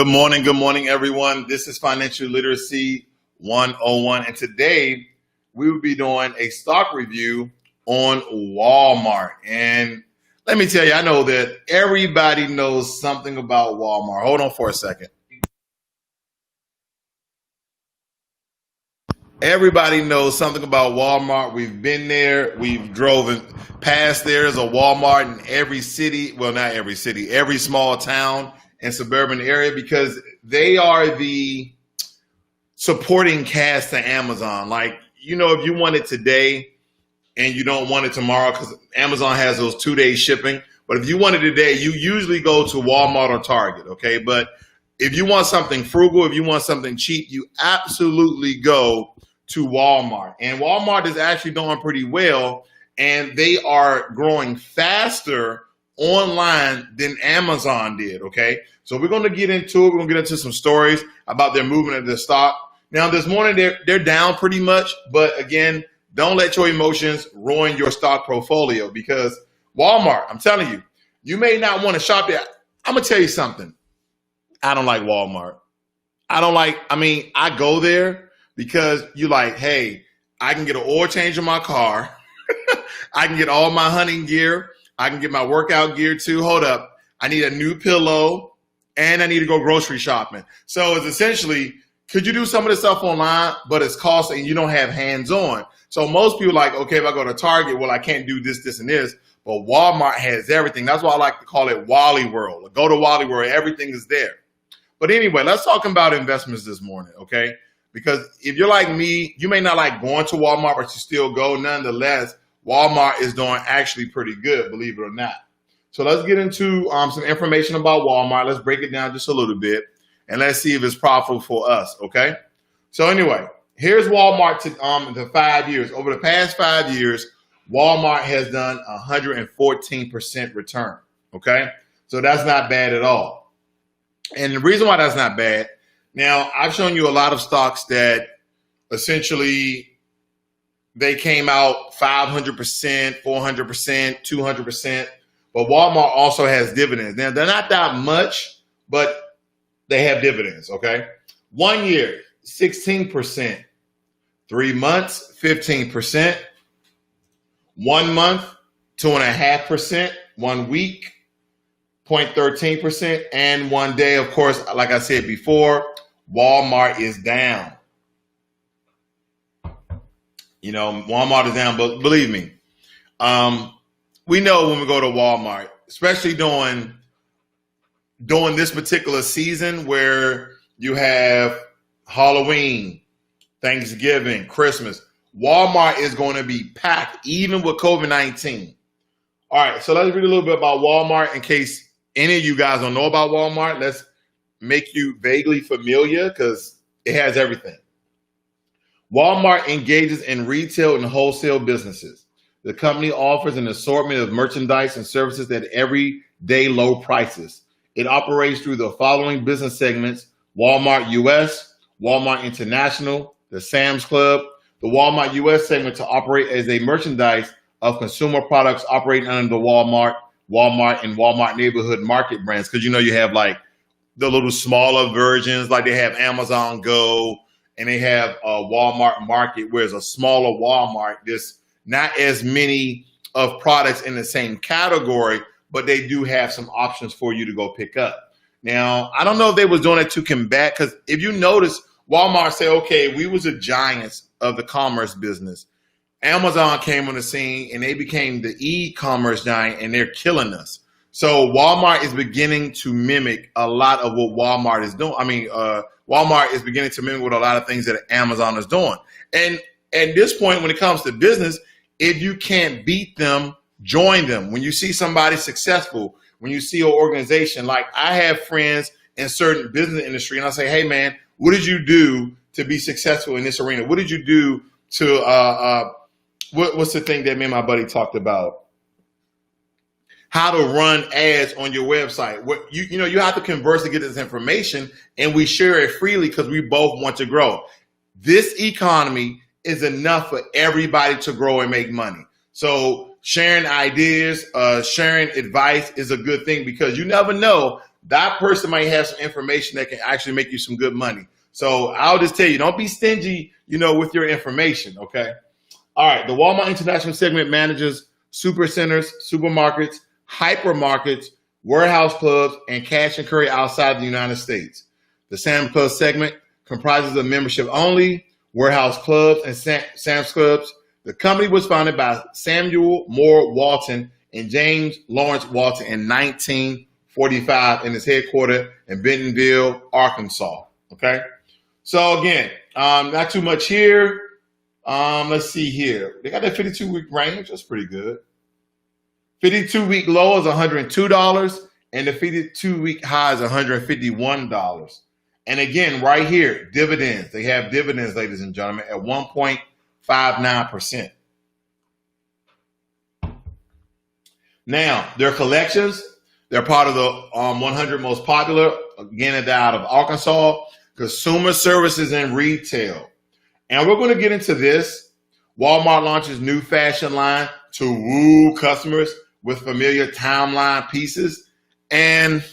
Good morning, everyone. This is Financial Literacy 101, and today we will be doing a stock review on Walmart. And let me tell you, I know that everybody knows something about Walmart. Hold on for a second. Everybody knows something about Walmart. We've been there. We've driven past. There's a Walmart in every city. Well, not every city, every small town and suburban area, because they are the supporting cast to Amazon. Like, you know, if you want it today and you don't want it tomorrow, because Amazon has those 2-day shipping. But if you want it today, you usually go to Walmart or Target, okay? But if you want something frugal, if you want something cheap, you absolutely go to Walmart. And Walmart is actually doing pretty well, and they are growing faster online than Amazon did, okay? So we're going to get into it. We're going to get into some stories about their movement of the stock. Now, this morning, they're down pretty much, but again, don't let your emotions ruin your stock portfolio, because Walmart, I'm telling you, you may not want to shop there. I'm going to tell you something. I don't like Walmart. I go there because you like, hey, I can get an oil change in my car. I can get all my hunting gear. I can get my workout gear too. Hold up. I need a new pillow and I need to go grocery shopping. So it's essentially, could you do some of this stuff online, but it's costly and you don't have hands-on. So most people are like, okay, if I go to Target, well, I can't do this, this, and this. But Walmart has everything. That's why I like to call it Wally World. Go to Wally World. Everything is there. But anyway, let's talk about investments this morning, okay? Because if you're like me, you may not like going to Walmart, but you still go. Nonetheless, Walmart is doing actually pretty good, believe it or not. So let's get into some information about Walmart. Let's break it down just a little bit, and let's see if it's profitable for us, okay? So anyway, here's Walmart to the 5 years. Over the past 5 years, Walmart has done 114% return, okay? So that's not bad at all. And the reason why that's not bad, now I've shown you a lot of stocks that essentially they came out 500%, 400%, 200%, but Walmart also has dividends. Now, they're not that much, but they have dividends, okay? 1 year, 16%. 3 months, 15%. 1 month, 2.5%. 1 week, 0.13%. And 1 day, of course, like I said before, Walmart is down. You know, Walmart is down, but believe me, we know when we go to Walmart, especially during this particular season where you have Halloween, Thanksgiving, Christmas, Walmart is going to be packed, even with COVID-19. All right, so let's read a little bit about Walmart in case any of you guys don't know about Walmart. Let's make you vaguely familiar because it has everything. Walmart engages in retail and wholesale businesses. The company offers an assortment of merchandise and services at everyday low prices. It operates through the following business segments: Walmart US, Walmart International, the Sam's Club. The Walmart US segment to operate as a merchandise of consumer products operating under the Walmart, and Walmart Neighborhood Market brands. Because you know you have like the little smaller versions, like they have Amazon Go and they have Walmart Market, whereas a smaller Walmart, there's not as many of products in the same category, but they do have some options for you to go pick up. Now, I don't know if they was doing it to combat, because if you notice, Walmart say, okay, we was the giants of the commerce business. Amazon came on the scene and they became the e-commerce giant and they're killing us. So Walmart is beginning to mimic a lot of what Walmart is doing. Walmart is beginning to mimic what a lot of things that Amazon is doing. And at this point, when it comes to business, if you can't beat them, join them. When you see somebody successful, when you see an organization, like I have friends in certain business industry, and I say, hey man, what did you do to be successful in this arena? What did you do to, what's the thing that me and my buddy talked about? How to run ads on your website. What you have to converse to get this information, and we share it freely because we both want to grow. This economy is enough for everybody to grow and make money. So sharing ideas, sharing advice is a good thing, because you never know that person might have some information that can actually make you some good money. So I'll just tell you, don't be stingy, with your information, okay? All right, the Walmart International segment manages super centers, supermarkets, hypermarkets, warehouse clubs, and cash and carry outside the United States. The Sam's Club segment comprises of membership only, warehouse clubs, and Sam's Clubs. The company was founded by Samuel Moore Walton and James Lawrence Walton in 1945 and is headquartered in Bentonville, Arkansas. Okay, so again, not too much here. Let's see here. They got that 52-week range. That's pretty good. 52-week low is $102, and the 52-week high is $151. And again, right here, dividends. They have dividends, ladies and gentlemen, at 1.59%. Now, their collections, they're part of the 100 most popular, again, they're out of Arkansas, consumer services and retail. And we're going to get into this. Walmart launches new fashion line to woo customers with familiar timeline pieces. And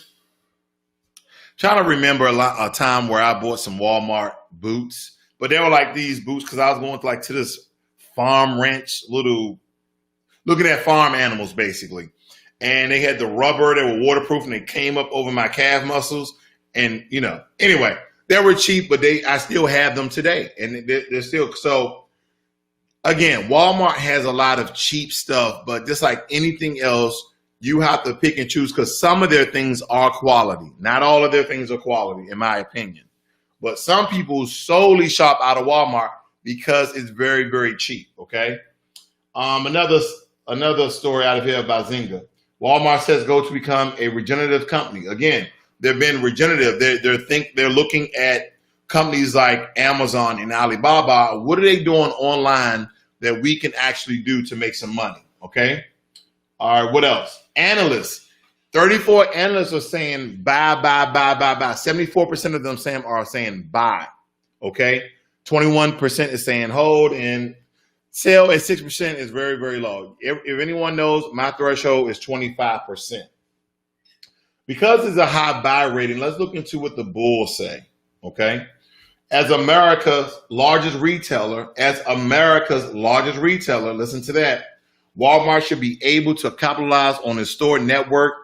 trying to remember a time where I bought some Walmart boots, but they were like these boots because I was going to this farm ranch, looking at farm animals basically. And they had the rubber, they were waterproof, and they came up over my calf muscles. And, anyway, they were cheap, but I still have them today. And they're still, so again, Walmart has a lot of cheap stuff, but just like anything else, you have to pick and choose because some of their things are quality. Not all of their things are quality, in my opinion. But some people solely shop out of Walmart because it's very, very cheap, okay? Another story out of here about Zynga. Walmart says go to become a regenerative company. Again, they've been regenerative. They're looking at companies like Amazon and Alibaba. What are they doing online that we can actually do to make some money, okay? All right, what else? Analysts. 34 analysts are saying buy. 74% of them are saying buy, okay? 21% is saying hold, and sell at 6% is very, very low. If anyone knows, my threshold is 25%. Because it's a high buy rating, let's look into what the bulls say, okay? As America's largest retailer, listen to that, Walmart should be able to capitalize on its store network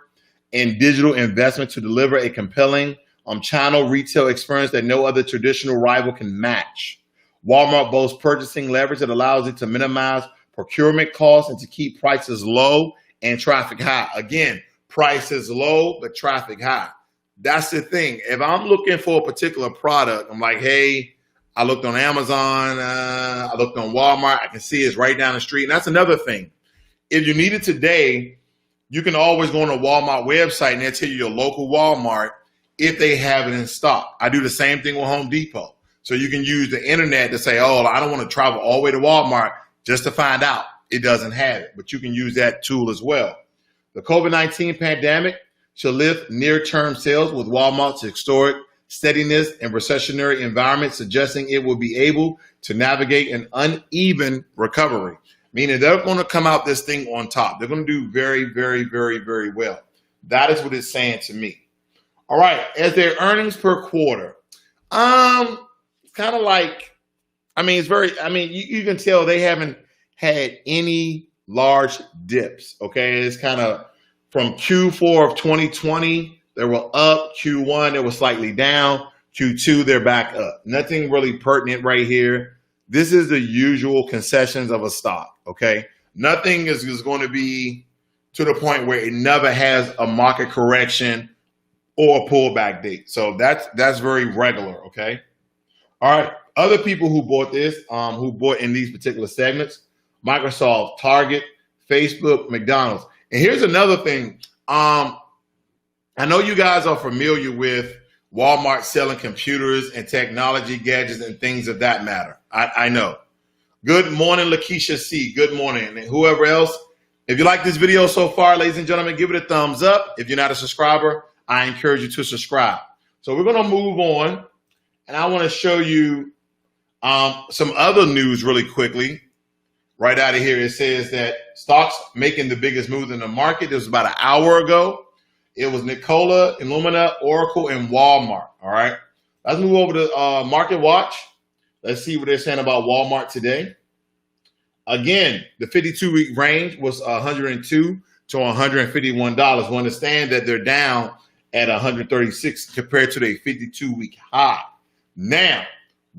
and digital investment to deliver a compelling omnichannel retail experience that no other traditional rival can match. Walmart boasts purchasing leverage that allows it to minimize procurement costs and to keep prices low and traffic high. Again, prices low, but traffic high. That's the thing. If I'm looking for a particular product, I'm like, hey, I looked on Amazon, I looked on Walmart, I can see it's right down the street. And that's another thing. If you need it today, you can always go on the Walmart website and they'll tell you your local Walmart if they have it in stock. I do the same thing with Home Depot. So you can use the internet to say, oh, I don't want to travel all the way to Walmart just to find out it doesn't have it. But you can use that tool as well. The COVID-19 pandemic should lift near-term sales with Walmart's historic steadiness and recessionary environment, suggesting it will be able to navigate an uneven recovery. Meaning they're going to come out this thing on top. They're going to do very, very, very, very well. That is what it's saying to me. All right, as their earnings per quarter, it's kind of like, you can tell they haven't had any large dips. Okay, it's kind of from Q4 of 2020, they were up. Q1, they were slightly down. Q2, they're back up. Nothing really pertinent right here. This is the usual concessions of a stock, okay? Nothing is going to be to the point where it never has a market correction or a pullback date. So that's very regular, okay? All right, other people who bought this, who bought in these particular segments, Microsoft, Target, Facebook, McDonald's. And here's another thing. I know you guys are familiar with Walmart selling computers and technology gadgets and things of that matter. I know. Good morning, Lakeisha C. Good morning. And whoever else, if you like this video so far, ladies and gentlemen, give it a thumbs up. If you're not a subscriber, I encourage you to subscribe. So we're going to move on. And I want to show you some other news really quickly. Right out of here, it says that stocks making the biggest move in the market. This was about an hour ago. It was Nikola, Illumina, Oracle, and Walmart. All right. Let's move over to Market Watch. Let's see what they're saying about Walmart today. Again, the 52-week range was $102 to $151. We understand that they're down at 136 compared to their 52-week high. Now,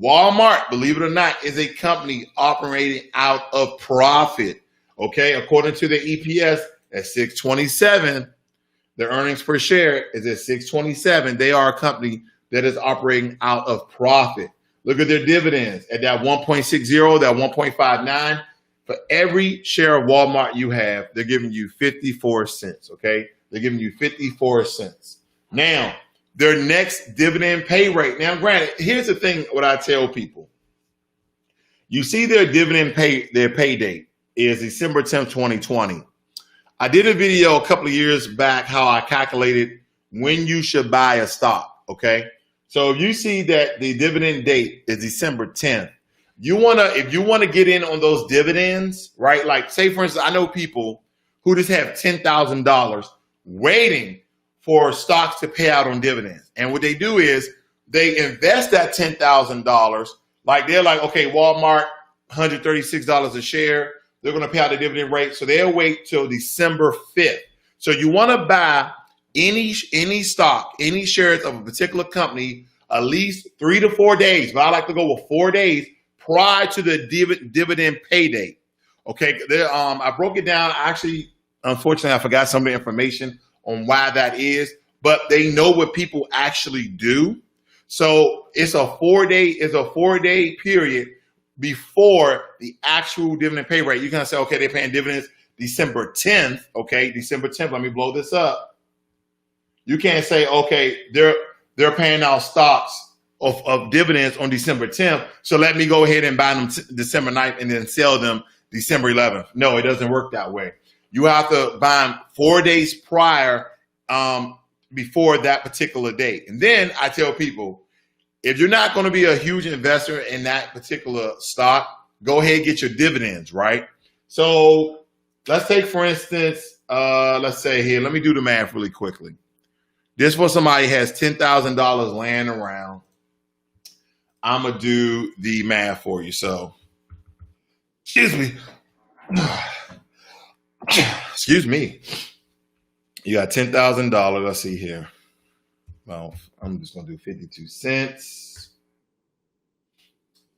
Walmart, believe it or not, is a company operating out of profit. Okay, according to their EPS at 627, their earnings per share is at 627. They are a company that is operating out of profit. Look at their dividends at that 1.60, that 1.59. For every share of Walmart you have, they're giving you 54 cents, okay? They're giving you 54 cents. Now, their next dividend pay rate. Now, granted, here's the thing, what I tell people. You see their dividend pay, their pay date is December 10th, 2020. I did a video a couple of years back how I calculated when you should buy a stock, okay? So if you see that the dividend date is December 10th, if you wanna get in on those dividends, right? Like say for instance, I know people who just have $10,000 waiting for stocks to pay out on dividends. And what they do is they invest that $10,000. Like they're like, okay, Walmart, $136 a share. They're going to pay out the dividend rate. So they'll wait till December 5th. So you want to buy any stock, any shares of a particular company, at least 3 to 4 days. But I like to go with 4 days prior to the dividend pay date. Okay. I broke it down. Actually, unfortunately, I forgot some of the information on why that is, but they know what people actually do. So it's a 4-day period before the actual dividend pay rate. You're going to say, okay, they're paying dividends December 10th. Okay, December 10th. Let me blow this up. You can't say, okay, they're paying out stocks of dividends on December 10th. So let me go ahead and buy them December 9th and then sell them December 11th. No, it doesn't work that way. You have to buy them 4 days prior before that particular date. And then I tell people, if you're not going to be a huge investor in that particular stock, go ahead and get your dividends, right? So let's take, for instance, let's say here, let me do the math really quickly. This was somebody has $10,000 laying around. I'm going to do the math for you. So, excuse me. Excuse me. You got $10,000. Let's see here. Well, I'm just going to do 52 cents.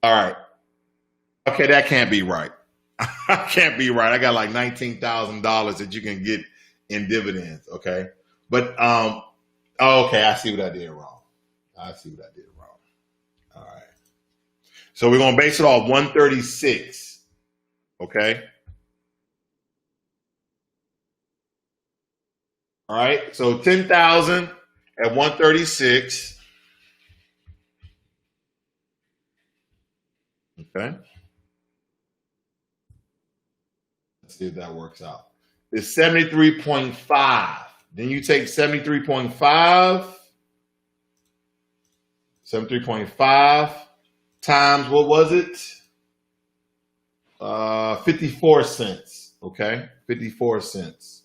All right. Okay, that can't be right. I can't be right. I got like $19,000 that you can get in dividends, okay? But, okay, I see what I did wrong. All right. So we're going to base it off 136, okay? All right, so 10,000 at 136. Okay. Let's see if that works out. It's 73.5. Then you take 73.5 times, what was it? 54 cents. Okay, 54 cents.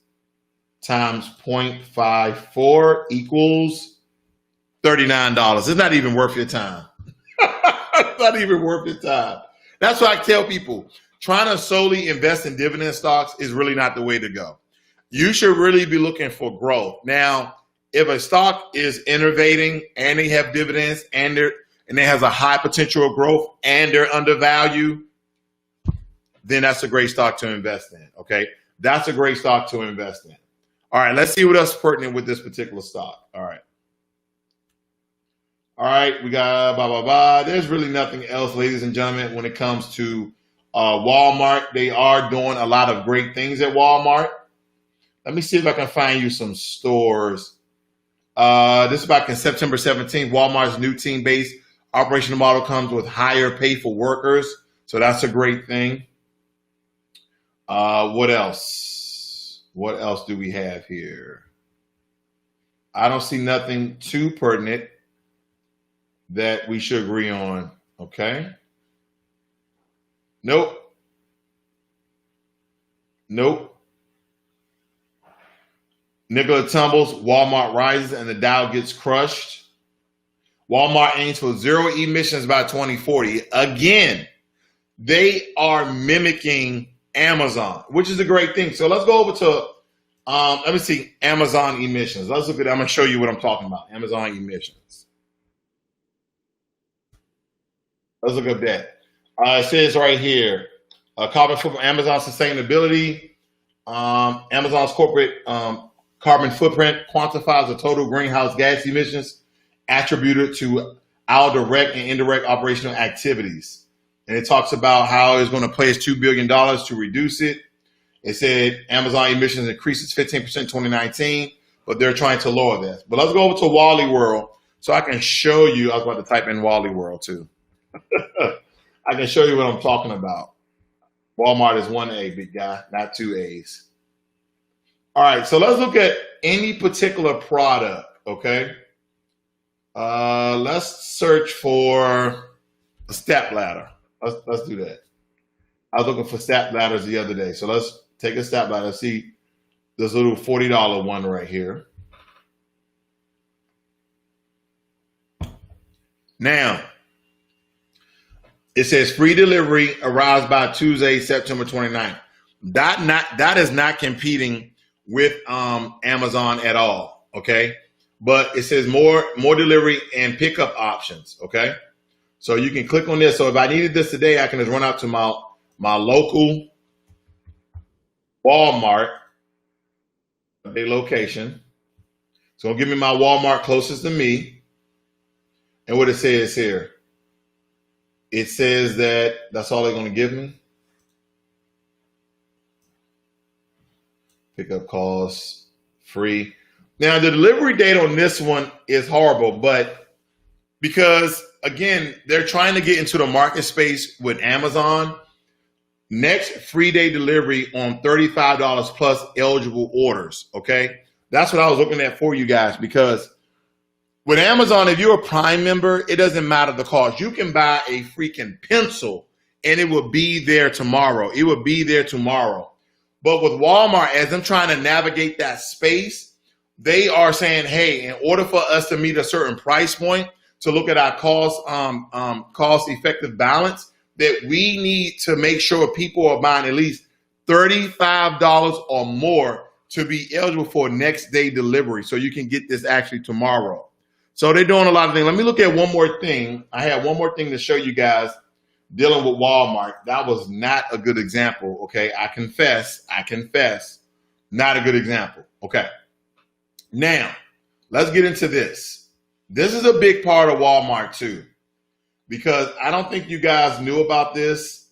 Times 0.54 equals $39. It's not even worth your time. It's not even worth your time. That's why I tell people, trying to solely invest in dividend stocks is really not the way to go. You should really be looking for growth. Now, if a stock is innovating and they have dividends and it has a high potential of growth and they're undervalued, then that's a great stock to invest in. Okay, that's a great stock to invest in. All right, let's see what else is pertinent with this particular stock. All right, we got blah, blah, blah. There's really nothing else, ladies and gentlemen, when it comes to Walmart. They are doing a lot of great things at Walmart. Let me see if I can find you some stores. This is back in September 17th. Walmart's new team-based operational model comes with higher pay for workers. So that's a great thing. What else? What else do we have here? I don't see nothing too pertinent that we should agree on. Okay. Nope. Nickel tumbles, Walmart rises, and the Dow gets crushed. Walmart aims for zero emissions by 2040. Again, they are mimicking Amazon, which is a great thing. So let's go over to, let me see, Amazon emissions. Let's look at, I'm going to show you what I'm talking about. Amazon emissions. Let's look at that. It says right here, carbon footprint, Amazon sustainability. Amazon's corporate carbon footprint quantifies the total greenhouse gas emissions attributed to our direct and indirect operational activities. And it talks about how it's going to pledge $2 billion to reduce it. It said Amazon emissions increases 15% in 2019, but they're trying to lower that. But let's go over to Wally World so I can show you. I was about to type in Wally World too. I can show you what I'm talking about. Walmart is 1A, big guy, not 2 A's. All right, so let's look at any particular product, okay? Let's search for a step ladder. Let's do that. I was looking for step ladders the other day. So let's take a step ladder. See this little $40 one right here. Now, it says free delivery arrives by Tuesday, September 29th. That is not competing with Amazon at all, okay? But it says more delivery and pickup options, okay? So you can click on this. So if I needed this today, I can just run out to my local Walmart, their location. So it'll give me my Walmart closest to me. And what it says here, it says that that's all they're going to give me. Pickup costs, free. Now, the delivery date on this one is horrible, but because, again, they're trying to get into the market space with Amazon, next free day delivery on $35 plus eligible orders, okay? That's what I was looking at for you guys, because with Amazon, if you're a Prime member, it doesn't matter the cost. You can buy a freaking pencil and it will be there tomorrow. It will be there tomorrow. But with Walmart, as I'm trying to navigate that space, they are saying, hey, in order for us to meet a certain price point, to look at our cost-effective balance, that we need to make sure people are buying at least $35 or more to be eligible for next day delivery. So you can get this actually tomorrow. So they're doing a lot of things. Let me look at one more thing. I have one more thing to show you guys dealing with Walmart. That was not a good example, okay? I confess, not a good example, okay? Now, let's get into this. This is a big part of Walmart too, because I don't think you guys knew about this,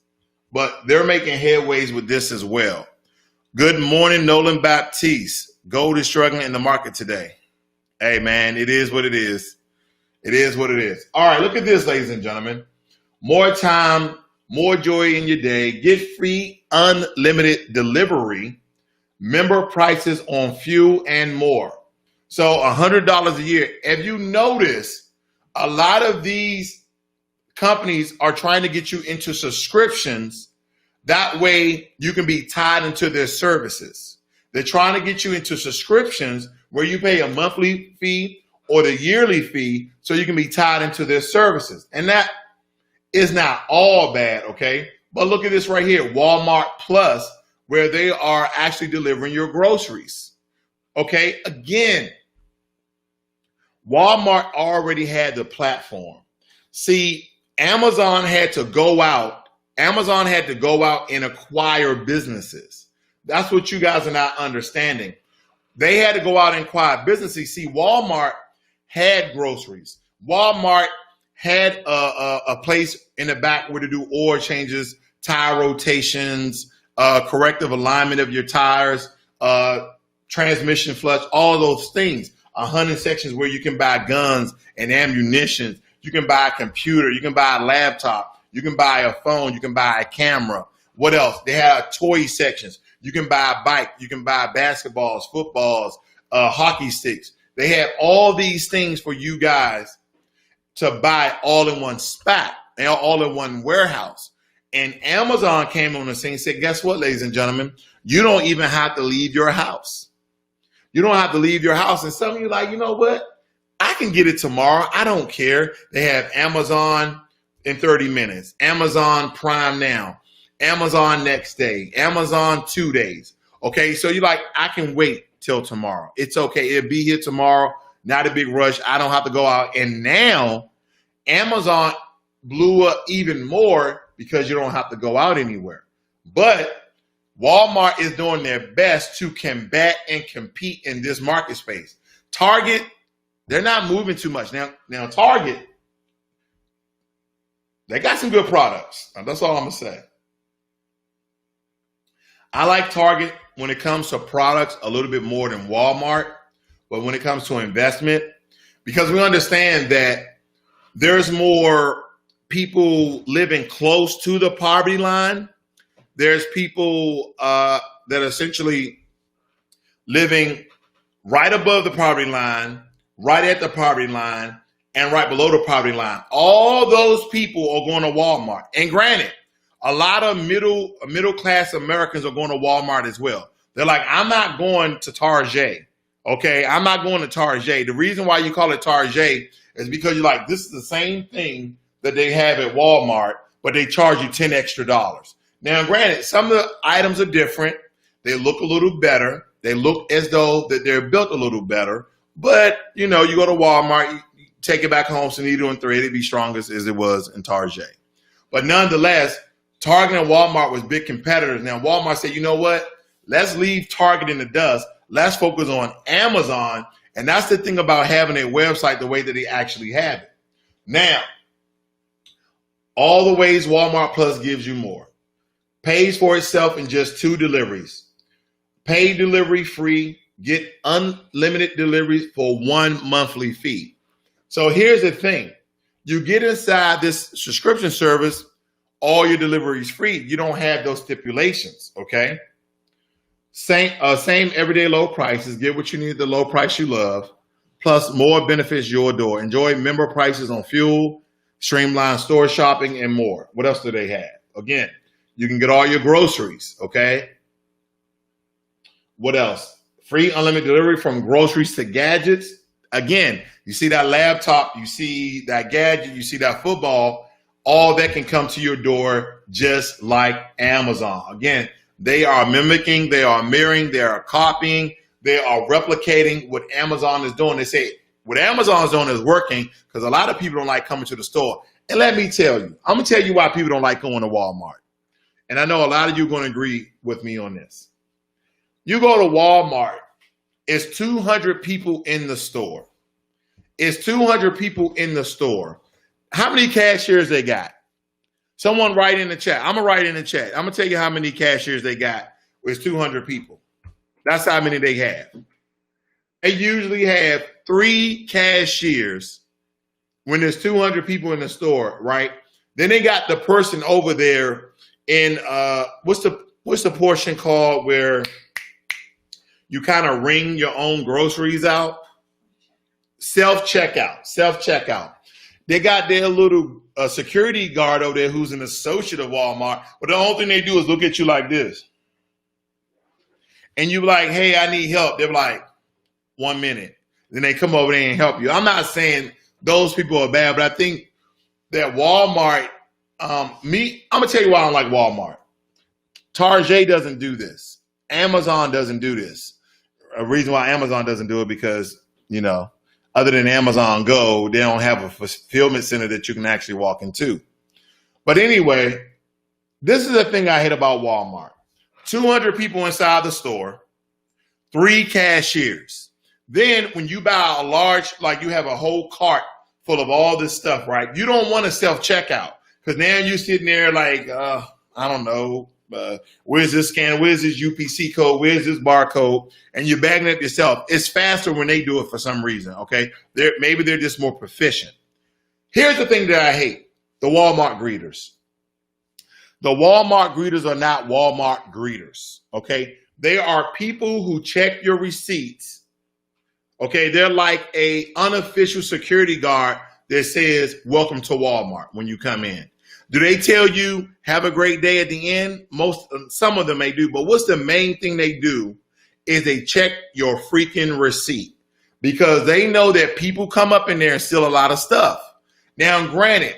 but they're making headways with this as well. Good morning, Nolan Baptiste. Gold is struggling in the market today. Hey, man, it is what it is. It is what it is. All right, look at this, ladies and gentlemen. More time, more joy in your day. Get free unlimited delivery, member prices on fuel and more. So $100 a year. If you notice, a lot of these companies are trying to get you into subscriptions. That way you can be tied into their services. They're trying to get you into subscriptions where you pay a monthly fee or the yearly fee so you can be tied into their services. And that is not all bad, okay? But look at this right here, Walmart Plus, where they are actually delivering your groceries, okay? Again, Walmart already had the platform. See, Amazon had to go out and acquire businesses. That's what you guys are not understanding. They had to go out and acquire businesses. See, Walmart had groceries. Walmart had a place in the back where to do oil changes, tire rotations, corrective alignment of your tires, transmission flush, all those things. 100 sections where you can buy guns and ammunition. You can buy a computer. You can buy a laptop. You can buy a phone. You can buy a camera. What else? They have toy sections. You can buy a bike. You can buy basketballs, footballs, hockey sticks. They have all these things for you guys to buy all in one spot and all in one warehouse. And Amazon came on the scene and said, guess what, ladies and gentlemen? You don't even have to leave your house. You don't have to leave your house. And some of you like, you know what? I can get it tomorrow. I don't care. They have Amazon in 30 minutes, Amazon Prime Now, Amazon next day, Amazon 2 days. Okay, so you're like, I can wait till tomorrow. It's okay. It'll be here tomorrow. Not a big rush. I don't have to go out. And now Amazon blew up even more because you don't have to go out anywhere. But Walmart is doing their best to combat and compete in this market space. Target, they're not moving too much. Now Target, they got some good products. That's all I'm going to say. I like Target when it comes to products a little bit more than Walmart, but when it comes to investment, because we understand that there's more people living close to the poverty line. There's people that are essentially living right above the poverty line, right at the poverty line, and right below the poverty line. All those people are going to Walmart. And granted, a lot of middle class Americans are going to Walmart as well. They're like, I'm not going to Target. Okay, I'm not going to Target. The reason why you call it Target is because you're like, this is the same thing that they have at Walmart, but they charge you $10 extra. Now, granted, some of the items are different. They look a little better. They look as though that they're built a little better. But, you know, you go to Walmart, you take it back home, so needle and thread, it'd be strong as it was in Target. But nonetheless, Target and Walmart was big competitors. Now, Walmart said, you know what? Let's leave Target in the dust. Let's focus on Amazon. And that's the thing about having a website the way that they actually have it. Now, all the ways Walmart Plus gives you more. Pays for itself in just 2 deliveries. Paid delivery free. Get unlimited deliveries for 1 monthly fee. So here's the thing. You get inside this subscription service, all your deliveries free. You don't have those stipulations, okay? Same everyday low prices. Get what you need at the low price you love. Plus more benefits your door. Enjoy member prices on fuel, streamlined store shopping, and more. What else do they have? Again, you can get all your groceries, okay? What else? Free unlimited delivery from groceries to gadgets. Again, you see that laptop, you see that gadget, you see that football, all that can come to your door just like Amazon. Again, they are mimicking, they are mirroring, they are copying, they are replicating what Amazon is doing. They say what Amazon is doing is working because a lot of people don't like coming to the store. And let me tell you, I'm going to tell you why people don't like going to Walmart. And I know a lot of you are going to agree with me on this. You go to Walmart, it's 200 people in the store. It's 200 people in the store. How many cashiers they got? Someone write in the chat. I'm going to write in the chat. I'm going to tell you how many cashiers they got. It's 200 people. That's how many they have. They usually have 3 cashiers when there's 200 people in the store, right? Then they got the person over there in, what's the portion called where you kind of ring your own groceries out? Self-checkout. They got their little security guard over there who's an associate of Walmart, but the only thing they do is look at you like this. And you're like, hey, I need help. They're like, 1 minute. Then they come over there and help you. I'm not saying those people are bad, but I think that Walmart, I'm going to tell you why I don't like Walmart. Target doesn't do this. Amazon doesn't do this. A reason why Amazon doesn't do it because, you know, other than Amazon Go, they don't have a fulfillment center that you can actually walk into. But anyway, this is the thing I hate about Walmart. 200 people inside the store, 3 cashiers. Then when you buy a large, like you have a whole cart full of all this stuff, right? You don't want to self-checkout because now you're sitting there like, I don't know, where's this scan? Where's this UPC code? Where's this barcode? And you're bagging it yourself. It's faster when they do it for some reason, okay? Maybe they're just more proficient. Here's the thing that I hate, the Walmart greeters. The Walmart greeters are not Walmart greeters, okay? They are people who check your receipts, okay? They're like a unofficial security guard that says, welcome to Walmart when you come in. Do they tell you, have a great day at the end? Some of them may do, but what's the main thing they do is they check your freaking receipt because they know that people come up in there and steal a lot of stuff. Now, granted,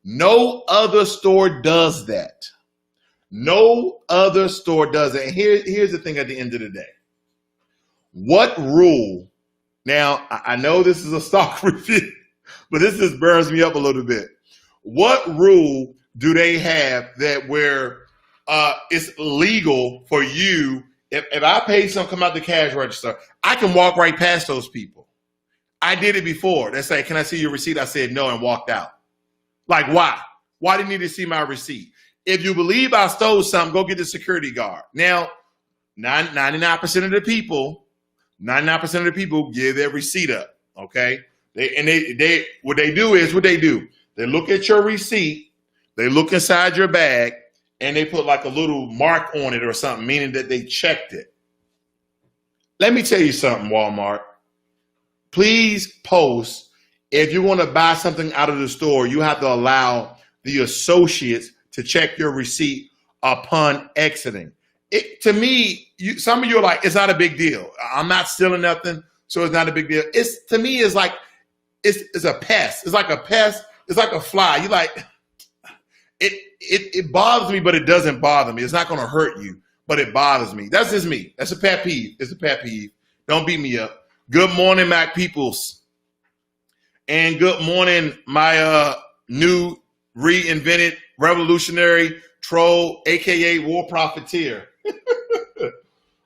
no other store does that. No other store does it. And here's the thing at the end of the day. What rule? Now, I know this is a stock review, but this just burns me up a little bit. What rule do they have that where it's legal for you, if I pay some come out the cash register, I can walk right past those people? I did it before. They say, can I see your receipt? I said no and walked out. Like, why? Why do you need to see my receipt? If you believe I stole something, go get the security guard. Now, 99% of the people give their receipt up, okay? They what they do. They look at your receipt, they look inside your bag, and they put like a little mark on it or something, meaning that they checked it. Let me tell you something, Walmart. Please post, if you want to buy something out of the store, you have to allow the associates to check your receipt upon exiting. To me, some of you are like, it's not a big deal. I'm not stealing nothing, so it's not a big deal. To me, it's like, it's a pest. It's like a pest. It's like a fly. You like, it bothers me, but it doesn't bother me. It's not going to hurt you, but it bothers me. That's just me. That's a pet peeve. It's a pet peeve. Don't beat me up. Good morning, Mac peoples. And good morning, my new reinvented revolutionary troll, aka war profiteer.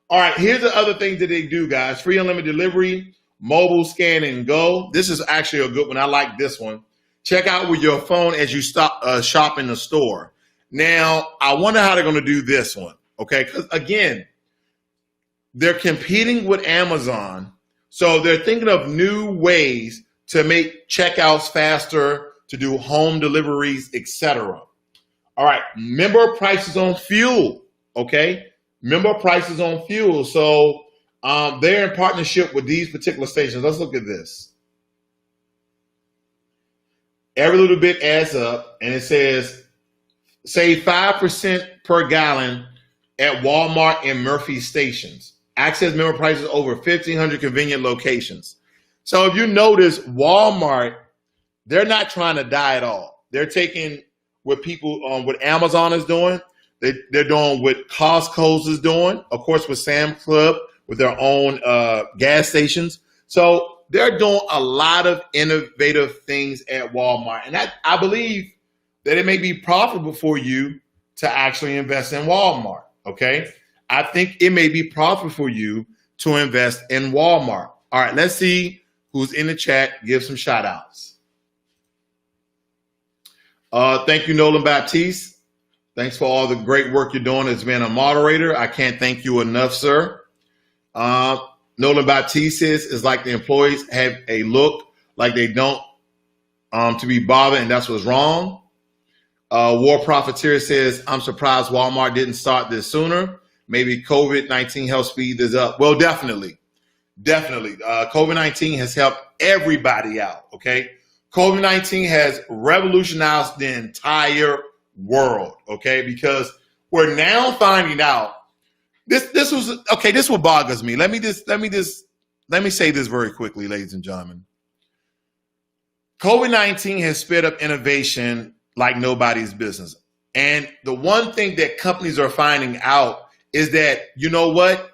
All right, here's the other thing that they do, guys. Free unlimited delivery, mobile scan and go. This is actually a good one. I like this one. Check out with your phone as you shop in the store. Now, I wonder how they're going to do this one, okay? Because, again, they're competing with Amazon, so they're thinking of new ways to make checkouts faster, to do home deliveries, etc. All right, remember prices on fuel, okay? Remember prices on fuel. So they're in partnership with these particular stations. Let's look at this. Every little bit adds up, and it says save 5% per gallon at Walmart and Murphy stations. Access member prices over 1,500 convenient locations. So if you notice, Walmart, they're not trying to die at all. They're taking what what Amazon is doing. They're doing what Costco's is doing, of course, with Sam's Club, with their own gas stations. So they're doing a lot of innovative things at Walmart. And I believe that it may be profitable for you to actually invest in Walmart, okay? I think it may be profitable for you to invest in Walmart. All right, let's see who's in the chat. Give some shout outs. Thank you, Nolan Baptiste. Thanks for all the great work you're doing as being a moderator. I can't thank you enough, sir. Nolan Baptiste says it's like the employees have a look like they don't to be bothered, and that's what's wrong. War Profiteer says, I'm surprised Walmart didn't start this sooner. Maybe COVID-19 helped speed this up. Well, definitely. COVID-19 has helped everybody out, okay? COVID-19 has revolutionized the entire world, okay? Because we're now finding out this was okay. This what bothers me. Let me say this very quickly, ladies and gentlemen. COVID-19 has sped up innovation like nobody's business. And the one thing that companies are finding out is that, you know what?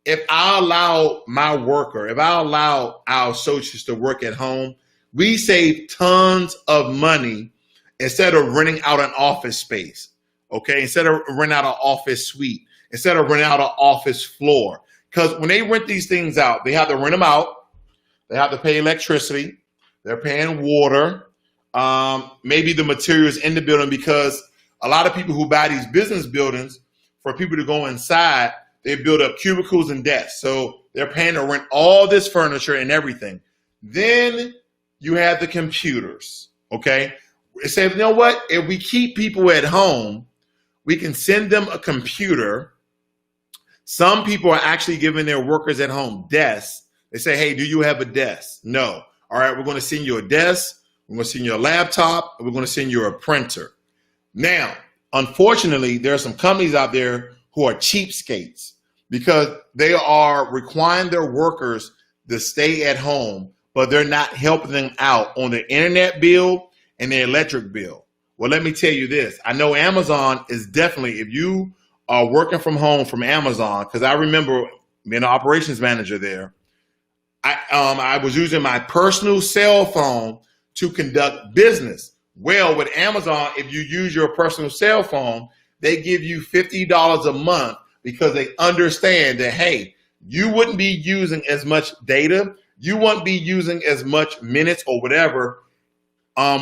If I allow my worker, if I allow our associates to work at home, we save tons of money instead of renting out an office space, okay? Instead of renting out an office suite, instead of renting out an office floor. Because when they rent these things out, they have to rent them out. They have to pay electricity. They're paying water, maybe the materials in the building, because a lot of people who buy these business buildings, for people to go inside, they build up cubicles and desks. So they're paying to rent all this furniture and everything. Then you have the computers, okay? It says, you know what? If we keep people at home, we can send them a computer. Some people are actually giving their workers at home desks. They say, hey, do you have a desk? No. All right, we're going to send you a desk. We're going to send you a laptop. And we're going to send you a printer. Now, unfortunately, there are some companies out there who are cheapskates. because they are requiring their workers to stay at home, but they're not helping them out on their internet bill and their electric bill. Well, let me tell you this. I know Amazon is definitely, if you are working from home from Amazon, because I remember being an operations manager there, I was using my personal cell phone to conduct business. Well, with Amazon, if you use your personal cell phone, they give you $50 a month because they understand that, hey, you wouldn't be using as much data. You won't be using as much minutes or whatever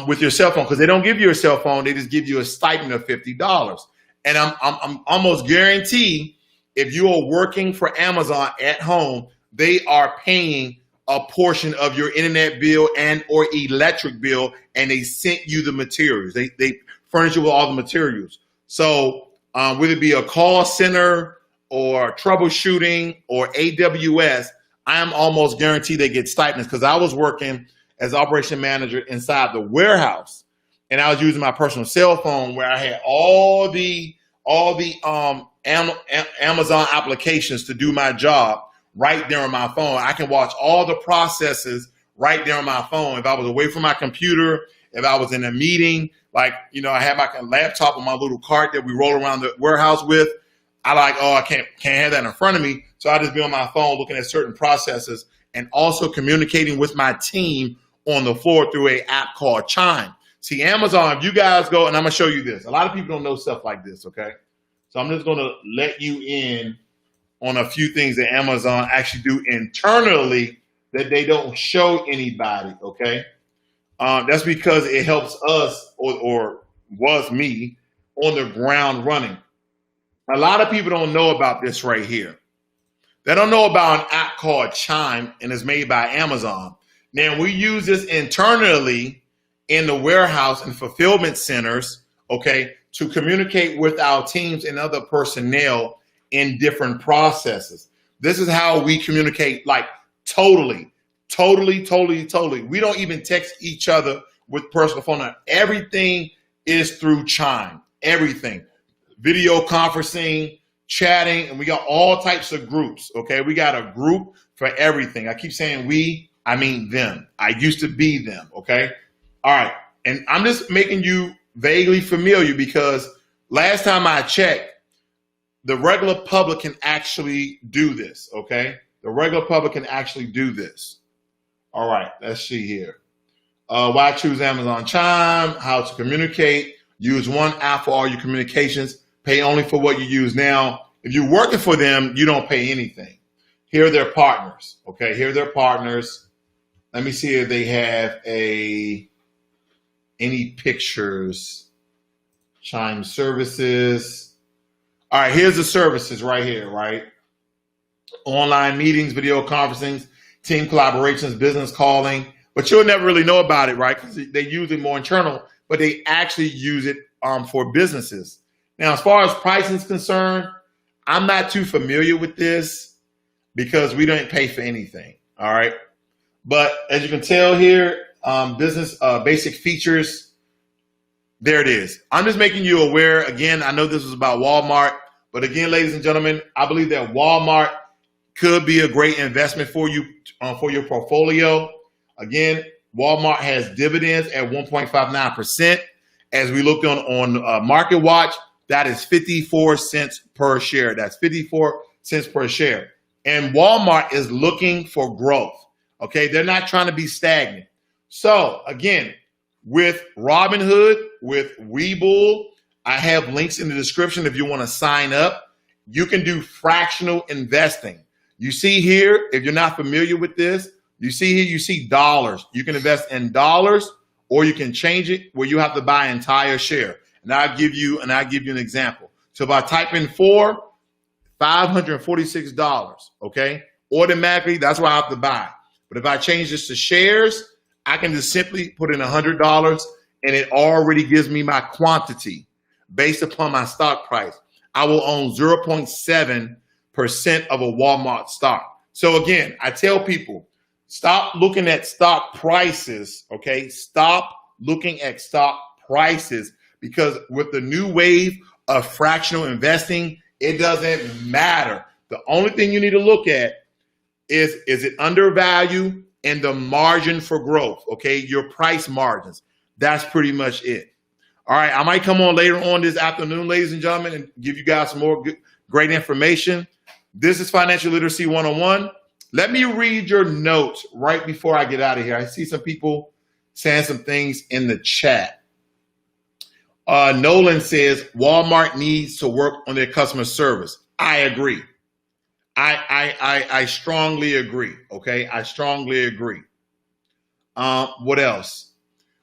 with your cell phone, because they don't give you a cell phone. They just give you a stipend of $50. And I'm almost guaranteed if you are working for Amazon at home, they are paying a portion of your internet bill and or electric bill, and they sent you the materials. They furnish you with all the materials. So whether it be a call center or troubleshooting or AWS, I am almost guaranteed they get stipends, because I was working as operation manager inside the warehouse, and I was using my personal cell phone where I had all the Amazon applications to do my job right there on my phone. I can watch all the processes right there on my phone. If I was away from my computer, if I was in a meeting, like, I had my laptop on my little cart that we roll around the warehouse with. I can't have that in front of me. So I just be on my phone looking at certain processes and also communicating with my team on the floor through an app called Chime. See, Amazon, if you guys go, and I'm going to show you this. A lot of people don't know stuff like this, okay? So I'm just going to let you in on a few things that Amazon actually do internally that they don't show anybody, okay? That's because it helps us, or was me, on the ground running. A lot of people don't know about this right here. They don't know about an app called Chime, and it's made by Amazon. Now, we use this internally in the warehouse and fulfillment centers, okay, to communicate with our teams and other personnel in different processes. This is how we communicate, like totally. We don't even text each other with personal phone. Everything is through Chime. Everything. Video conferencing, chatting, and we got all types of groups, okay? We got a group for everything. I keep saying we, I mean them. I used to be them, okay? All right, and I'm just making you vaguely familiar because last time I checked, the regular public can actually do this, okay? The regular public can actually do this. All right, let's see here. Why choose Amazon Chime? How to communicate. Use one app for all your communications. Pay only for what you use. Now, if you're working for them, you don't pay anything. Here are their partners, okay? Here are their partners. Let me see if they have any pictures. Chime services. All right, here's the services right here, right? Online meetings, video conferencing, team collaborations, business calling. But you'll never really know about it, right? Because they use it more internal, but they actually use it for businesses. Now, as far as pricing is concerned, I'm not too familiar with this because we don't pay for anything, all right? But as you can tell here, business basic features, there it is. I'm just making you aware. Again, I know this was about Walmart, but again, ladies and gentlemen, I believe that Walmart could be a great investment for you, for your portfolio. Again, Walmart has dividends at 1.59%. As we looked on Market Watch, that is 54 cents per share. That's 54 cents per share. And Walmart is looking for growth. Okay, they're not trying to be stagnant. So again, with Robinhood, with Webull, I have links in the description if you want to sign up. You can do fractional investing. You see here, if you're not familiar with this, you see here, you see dollars. You can invest in dollars, or you can change it where you have to buy an entire share. And I'll give you an example. So if I type in $546, okay, automatically that's what I have to buy. But if I change this to shares, I can just simply put in $100 and it already gives me my quantity based upon my stock price. I will own 0.7% of a Walmart stock. So again, I tell people, stop looking at stock prices, okay? Stop looking at stock prices, because with the new wave of fractional investing, it doesn't matter. The only thing you need to look at is it undervalued and the margin for growth, okay? Your price margins. That's pretty much it. All right, I might come on later on this afternoon, ladies and gentlemen, and give you guys some more great information. This is Financial Literacy 101. Let me read your notes right before I get out of here. I see some people saying some things in the chat. Nolan says Walmart needs to work on their customer service. I agree. I strongly agree. Okay, I strongly agree. What else?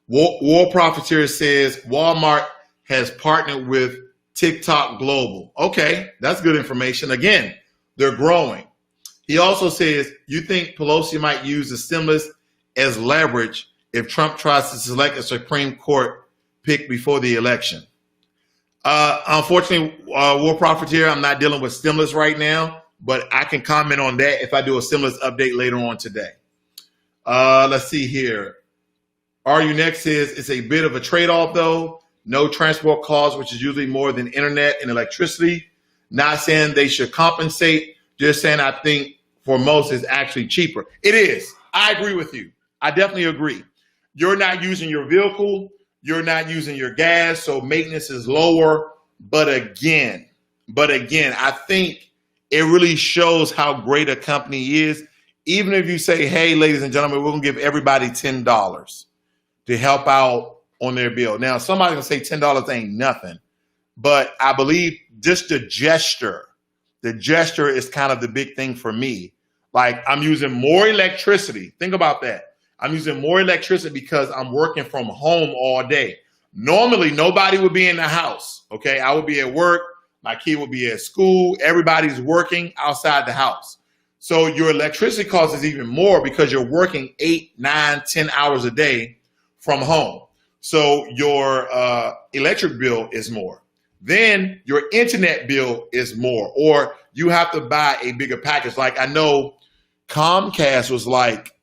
War Profiteer says Walmart has partnered with TikTok Global. Okay, that's good information. Again, they're growing. He also says, you think Pelosi might use the stimulus as leverage if Trump tries to select a Supreme Court pick before the election? Unfortunately, War Profiteer, I'm not dealing with stimulus right now, but I can comment on that if I do a stimulus update later on today. Let's see here. RU Next says it's a bit of a trade-off, though. No transport costs, which is usually more than internet and electricity. Not saying they should compensate, just saying I think for most it's actually cheaper. It is. I agree with you. I definitely agree. You're not using your vehicle. You're not using your gas, so maintenance is lower. But again, I think it really shows how great a company is. Even if you say, hey, ladies and gentlemen, we're going to give everybody $10 to help out on their bill. Now, somebody's going to say $10 ain't nothing. But I believe just the gesture is kind of the big thing for me. Like, I'm using more electricity. Think about that. I'm using more electricity because I'm working from home all day. Normally, nobody would be in the house, okay? I would be at work. My kid would be at school. Everybody's working outside the house. So your electricity cost is even more because you're working 8, 9, 10 hours a day from home. So your electric bill is more. Then your internet bill is more, or you have to buy a bigger package. Like, I know Comcast was like,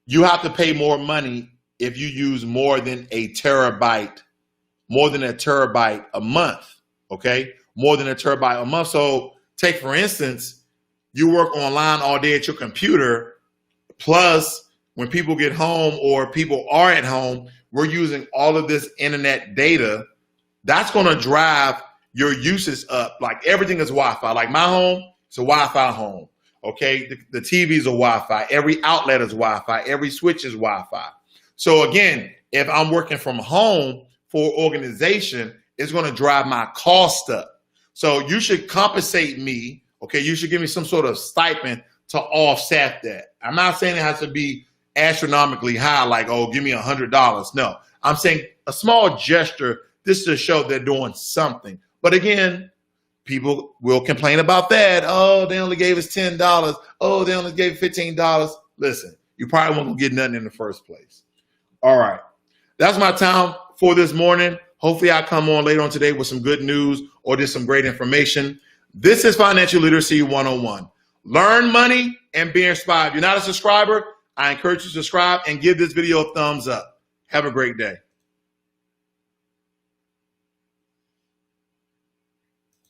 you have to pay more money if you use more than a terabyte a month, okay? More than a terabyte a month. So take, for instance, you work online all day at your computer, plus when people get home or people are at home, we're using all of this internet data. That's going to drive your usage up. Like, everything is Wi-Fi. Like, my home, it's a Wi-Fi home. Okay, the TVs are Wi-Fi. Every outlet is Wi-Fi. Every switch is Wi-Fi. So again, if I'm working from home for organization, it's going to drive my cost up. So you should compensate me. Okay, you should give me some sort of stipend to offset that. I'm not saying it has to be astronomically high, like, oh, give me $100. No, I'm saying a small gesture. This is to show they're doing something. But again, people will complain about that. Oh, they only gave us $10. Oh, they only gave $15. Listen, you probably won't get nothing in the first place. All right. That's my time for this morning. Hopefully I'll come on later on today with some good news or just some great information. This is Financial Literacy 101. Learn money and be inspired. If you're not a subscriber, I encourage you to subscribe and give this video a thumbs up. Have a great day.